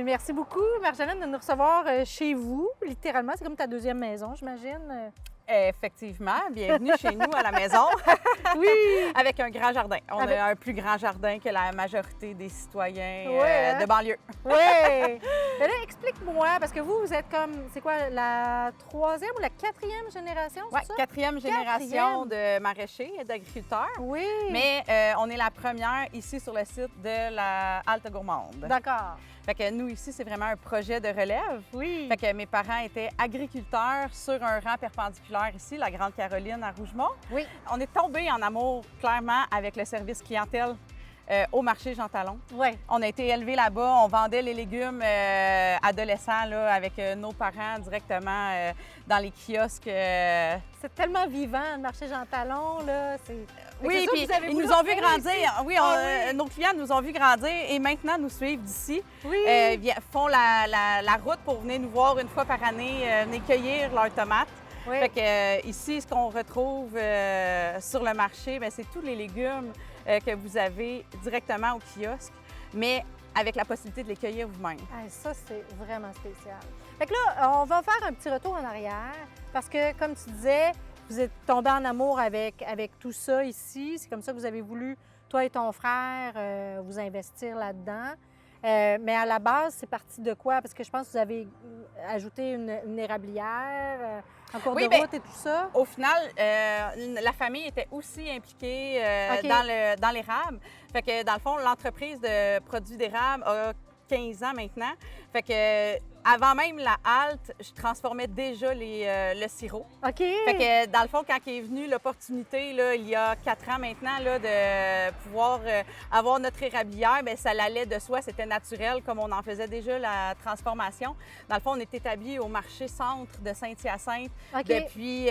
Merci beaucoup, Marjolaine, de nous recevoir chez vous. Littéralement, c'est comme ta deuxième maison, j'imagine. Effectivement, bienvenue chez nous à la maison. Oui! Avec un grand jardin. On a un plus grand jardin que la majorité des citoyens hein? de banlieue. Oui! Mais là, explique-moi, parce que vous êtes comme, c'est quoi, la troisième ou la quatrième génération, Oui, c'est ça? quatrième génération de maraîchers et d'agriculteurs. Oui! Mais on est la première ici sur le site de la Halte Gourmande. D'accord. Fait que nous, ici, c'est vraiment un projet de relève. Oui. Fait que mes parents étaient agriculteurs sur un rang perpendiculaire ici, la Grande Caroline à Rougemont. Oui. On est tombé en amour, clairement, avec le service clientèle au marché Jean Talon. Oui. On a été élevés là-bas, on vendait les légumes adolescents là, avec nos parents directement dans les kiosques. C'est tellement vivant, le marché Jean Talon, là. Oui, puis ils nous ont vu grandir. Oui, nos clients nous ont vu grandir et maintenant nous suivent d'ici. Oui. Font la route pour venir nous voir une fois par année, venir cueillir leurs tomates. Oui. Fait que ici, ce qu'on retrouve sur le marché, bien, c'est tous les légumes que vous avez directement au kiosque, mais avec la possibilité de les cueillir vous-même. Ça, c'est vraiment spécial. Fait que là, on va faire un petit retour en arrière parce que, comme tu disais, vous êtes tombé en amour avec tout ça ici. C'est comme ça que vous avez voulu, toi et ton frère, vous investir là-dedans. Mais à la base, c'est parti de quoi? Parce que je pense que vous avez ajouté une érablière en cours de route et tout ça. Au final, la famille était aussi impliquée dans l'érable. Fait que, dans le fond, l'entreprise de produits d'érable a 15 ans maintenant. Fait que avant même la halte, je transformais déjà le sirop. OK. Fait que dans le fond, quand est venue l'opportunité, là, il y a 4 ans maintenant, là, de pouvoir avoir notre érablière, bien, ça l'allait de soi, c'était naturel, comme on en faisait déjà la transformation. Dans le fond, on est établi au marché centre de Saint-Hyacinthe depuis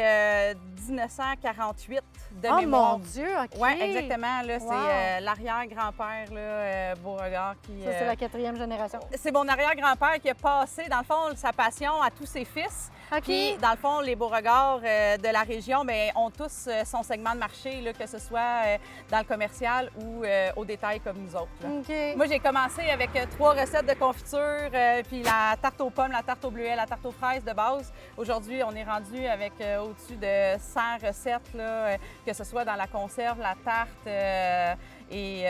1948 de mémoire. Mon Dieu, OK. Oui, exactement. Là, c'est l'arrière-grand-père, là, Beauregard qui... Ça, c'est la quatrième génération. C'est mon arrière-grand-père qui a passé, dans le fond, sa passion à tous ses fils. OK. Puis, dans le fond, les Beauregard de la région bien, ont tous son segment de marché, là, que ce soit dans le commercial ou au détail comme nous autres. Là. OK. Moi, j'ai commencé avec 3 recettes de confiture, puis la tarte aux pommes, la tarte aux bleuets, la tarte aux fraises de base. Aujourd'hui, on est rendu avec au-dessus de 100 recettes, là, que ce soit dans la conserve, la tarte... et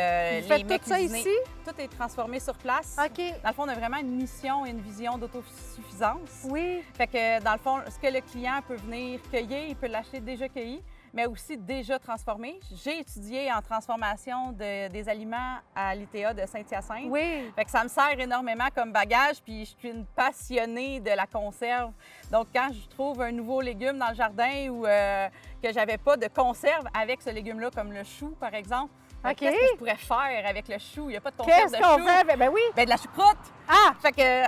les mets tout ça ici? Tout est transformé sur place. OK. Dans le fond, on a vraiment une mission et une vision d'autosuffisance. Oui. Fait que, dans le fond, ce que le client peut venir cueillir, il peut l'acheter déjà cueilli, mais aussi déjà transformé. J'ai étudié en transformation des aliments à l'ITA de Saint-Hyacinthe. Oui. Fait que ça me sert énormément comme bagage, puis je suis une passionnée de la conserve. Donc, quand je trouve un nouveau légume dans le jardin ou que j'avais pas de conserve avec ce légume-là, comme le chou, par exemple, qu'est-ce que je pourrais faire avec le chou? Il n'y a pas de conserve de chou. Qu'est-ce qu'on fait? Ben oui. Ben de la choucroute. Ah! Fait que,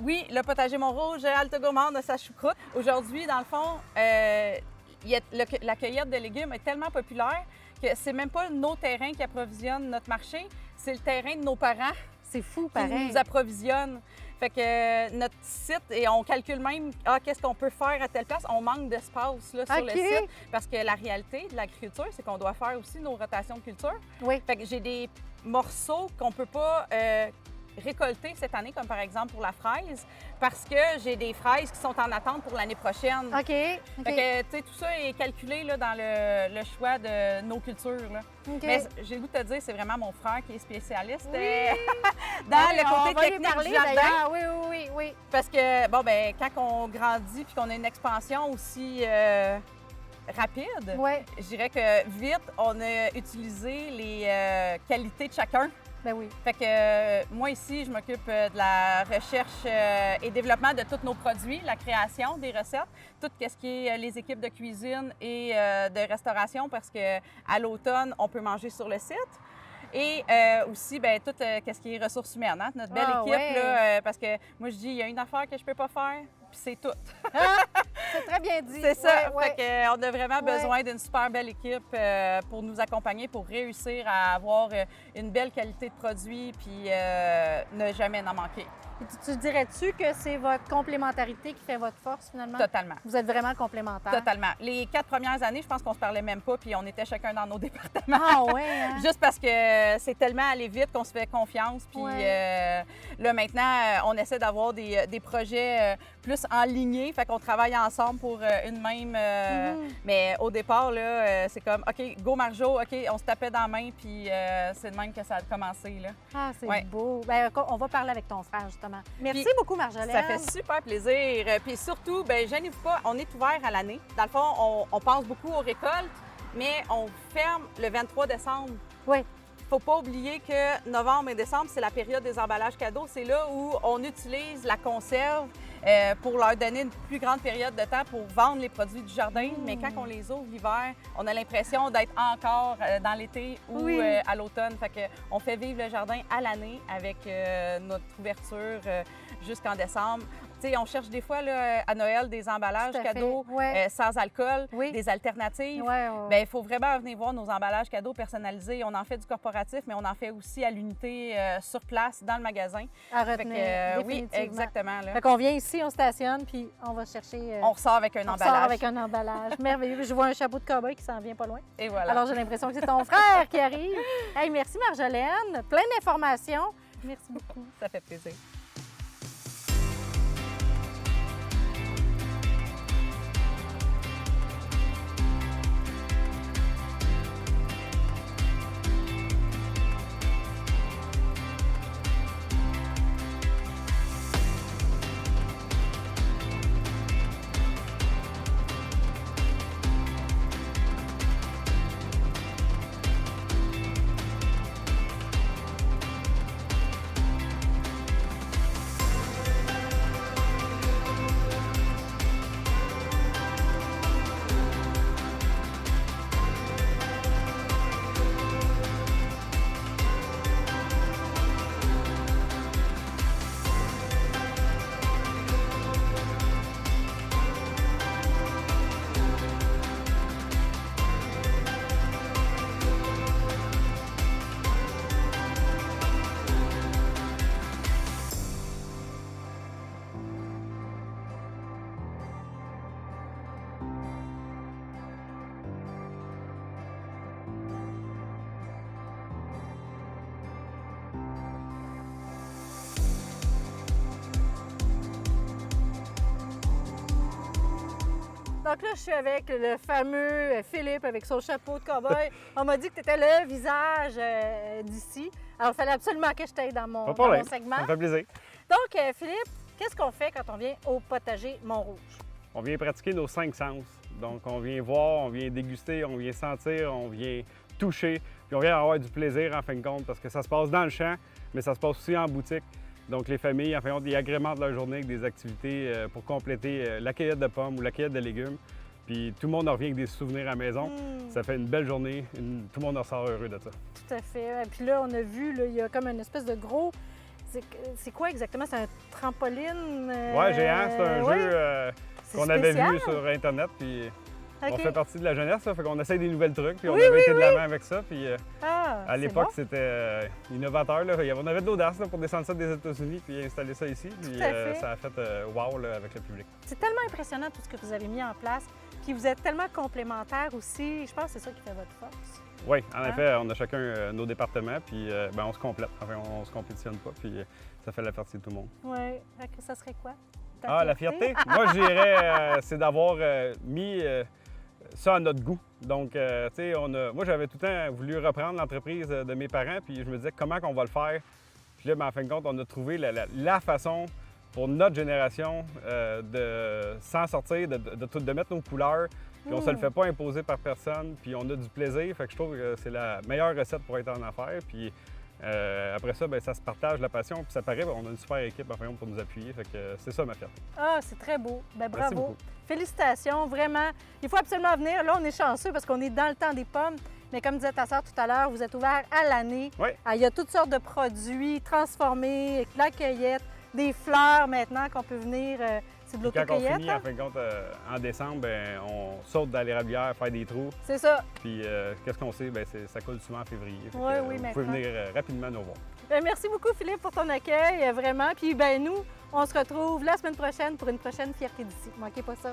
oui, le potager Montrouge, Halte Gourmande a sa choucroute. Aujourd'hui, dans le fond, la cueillette de légumes est tellement populaire que c'est même pas nos terrains qui approvisionnent notre marché, c'est le terrain de nos parents. C'est fou, qui pareil. nous approvisionnent. Fait que notre site, et on calcule même qu'est-ce qu'on peut faire à telle place. On manque d'espace là, sur le site parce que la réalité de l'agriculture, c'est qu'on doit faire aussi nos rotations de culture. Oui. Fait que j'ai des morceaux qu'on peut pas récolter cette année, comme par exemple pour la fraise, parce que j'ai des fraises qui sont en attente pour l'année prochaine. OK. Fait que, tu sais, tout ça est calculé là, dans le choix de nos cultures. Là. Mais j'ai le goût de te dire, c'est vraiment mon frère qui est spécialiste dans le côté technique du jardin. Oui. Parce que, bon, ben quand on grandit puis qu'on a une expansion aussi rapide, je dirais que vite, on a utilisé les qualités de chacun. Ben oui. Fait que moi ici, je m'occupe de la recherche et développement de tous nos produits, la création des recettes, tout ce qui est les équipes de cuisine et de restauration parce qu'à l'automne, on peut manger sur le site. Et aussi, bien, tout ce qui est ressources humaines, hein? Notre belle équipe, là, parce que moi, je dis, il y a une affaire que je peux pas faire, puis c'est tout. C'est très bien dit. C'est ça. Fait qu'on a vraiment besoin d'une super belle équipe pour nous accompagner, pour réussir à avoir une belle qualité de produit, puis ne jamais en manquer. Et tu dirais-tu que c'est votre complémentarité qui fait votre force, finalement? Totalement. Vous êtes vraiment complémentaires. Totalement. Les 4 premières années, je pense qu'on se parlait même pas, puis on était chacun dans nos départements. Ah ouais, hein? Juste parce que c'est tellement allé vite qu'on se fait confiance. Puis là, maintenant, on essaie d'avoir des projets plus en lignée. Fait qu'on travaille ensemble pour une même... Mais au départ, là, c'est comme, OK, go Marjo, OK, on se tapait dans la main, puis c'est de même que ça a commencé, là. Ah, c'est beau. Bien, on va parler avec ton frère, justement. Merci Puis, beaucoup, Marjolaine. Ça fait super plaisir. Puis surtout, bien, gênez-vous pas, on est ouvert à l'année. Dans le fond, on pense beaucoup aux récoltes, mais on ferme le 23 décembre. Oui. Faut pas oublier que novembre et décembre, c'est la période des emballages cadeaux. C'est là où on utilise la conserve pour leur donner une plus grande période de temps pour vendre les produits du jardin. Mais quand on les ouvre l'hiver, on a l'impression d'être encore dans l'été ou à l'automne. Fait que on fait vivre le jardin à l'année avec notre ouverture jusqu'en décembre. T'sais, on cherche des fois là, à Noël des emballages cadeaux sans alcool, des alternatives. Bien, il faut vraiment venir voir nos emballages cadeaux personnalisés. On en fait du corporatif, mais on en fait aussi à l'unité sur place dans le magasin. À retenir, oui, exactement. Là. Fait qu'on vient ici, on stationne, puis on va chercher... on ressort avec un emballage. On ressort avec un emballage. Merveilleux. Je vois un chapeau de cow-boy qui s'en vient pas loin. Et voilà. Alors, j'ai l'impression que c'est ton frère qui arrive. Hey, merci Marjolaine. Plein d'informations. Merci beaucoup. Ça fait plaisir. Donc là, je suis avec le fameux Philippe avec son chapeau de cow-boy. On m'a dit que tu étais le visage d'ici. Alors, il fallait absolument que je t'aille dans mon segment. Ça me fait plaisir. Donc, Philippe, qu'est-ce qu'on fait quand on vient au potager Montrouge? On vient pratiquer nos 5 sens. Donc, on vient voir, on vient déguster, on vient sentir, on vient toucher, puis on vient avoir du plaisir en fin de compte parce que ça se passe dans le champ, mais ça se passe aussi en boutique. Donc, les familles, en fin de compte, ils agrémentent leur journée avec des activités pour compléter la cueillette de pommes ou la cueillette de légumes. Puis tout le monde en revient avec des souvenirs à la maison. Ça fait une belle journée. Tout le monde en sort heureux de ça. Tout à fait. Puis là, on a vu, là, il y a comme une espèce de gros... C'est quoi exactement? C'est un trampoline? Oui, géant. C'est un jeu qu'on avait vu sur Internet. Puis on fait partie de la jeunesse, ça fait qu'on essaye des nouvelles trucs. Puis on avait été de l'avant avec ça. Puis à l'époque, c'était innovateur. Là. On avait de l'audace pour descendre ça des États-Unis puis installer ça ici. Puis ça a fait wow là, avec le public. C'est tellement impressionnant tout ce que vous avez mis en place. Puis vous êtes tellement complémentaires aussi. Je pense que c'est ça qui fait votre force. Oui, en effet, on a chacun nos départements, puis on se complète. Enfin, on se compétitionne pas, puis ça fait la fierté de tout le monde. Oui. Ça serait quoi? La fierté? Moi, je dirais, c'est d'avoir mis ça à notre goût. Donc, tu sais, moi, j'avais tout le temps voulu reprendre l'entreprise de mes parents, puis je me disais comment on va le faire. Puis là, en fin de compte, on a trouvé la façon pour notre génération de s'en sortir, de mettre nos couleurs. Puis on se le fait pas imposer par personne, puis on a du plaisir. Fait que je trouve que c'est la meilleure recette pour être en affaires. Puis après ça, ça se partage la passion. Puis ça paraît, on a une super équipe enfin, pour nous appuyer. Fait que c'est ça ma fierté. Ah, c'est très beau. Bravo. Merci beaucoup. Félicitations, vraiment. Il faut absolument venir. Là, on est chanceux parce qu'on est dans le temps des pommes. Mais comme disait ta sœur tout à l'heure, vous êtes ouvert à l'année. Oui. Il y a toutes sortes de produits transformés, la cueillette, des fleurs maintenant qu'on peut venir... C'est de l'autocueillette. Quand on finit, en fin de compte, en décembre, on saute dans l'érablière, faire des trous. C'est ça. Puis, qu'est-ce qu'on sait? Ça coule souvent en février. Oui, vous pouvez venir rapidement nous voir. Ben, merci beaucoup, Philippe, pour ton accueil, vraiment. Puis ben nous, on se retrouve la semaine prochaine pour une prochaine Fierté d'ici. Manquez pas ça.